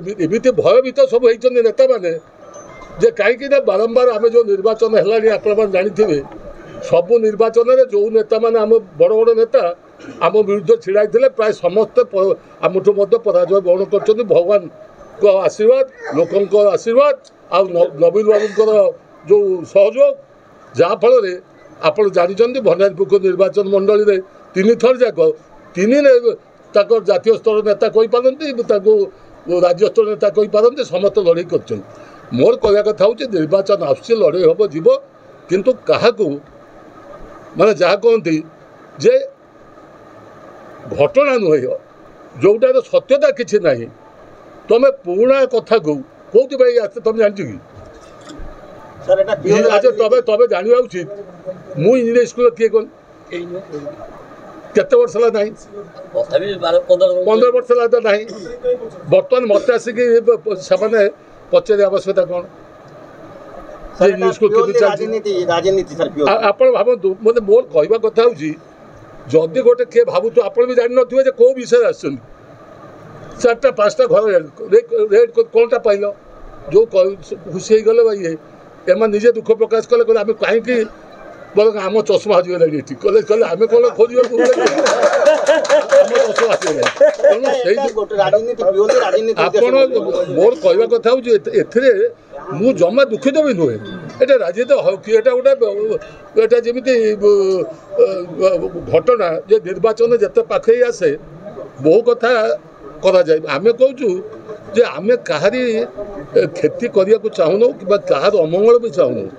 एमती भयभीत सब होती नेता मैंने जे कहीं बारंबार आम जो निर्वाचन है आप जानी सबू निर्वाचन में जो नेता मैंने आम बड़ बड़ नेता आम विरुद्ध छिड़ा प्राय समस्ते आमठू पराजय ग्रहण कर भगवान को आशीर्वाद लोकों आशीर्वाद आ नवीन बाबू जो सहयोग जहाँफल आप जानते भंडारीपुर निर्वाचन मंडल में 3 थर जाक 3 जातीय स्तर नेता कही पारती राज्य स्तर नेता कही पारती समस्त लड़ाई कर मोर कहवा कथा हूँ निर्वाचन आस लड़ाई हम जीव किंतु क्या माने जहाँ कहती जे घटना नुहे जोटार सत्यता किसी ना तुम पुराणा कथा को कौन आस तुम जान कि तबे तबे जानवा उचित मु इंजीनियर स्कूल किए कौन केते वर्ष ना 15 वर्ष ना बर्तमान मत आसिक से पचार आवश्यकता कौन आप भावतु मतलब मोर कहवा कथा हूँ जदि गोटे किए भावुत आप भी जान थे कौ विषय आसुन 4टा 5टा घर रेड कौनटा पाइल जो खुशी गले भाई एम निजे दुख प्रकाश कले कहले आम कहीं बोल आम चषमा हजिगला ये कले कले आम कौन खोज आप मोर कहवा कथा हूँ मु जमा दुखित भी नुहे ये राजनीति हकी गोटे जमी घटना जे निर्वाचन जिते पाखे आसे बहु कथा करा जाए आम कहूँ जे आम कहारी क्षति करने को चाहूँ कि अमंगल भी चाहूँ।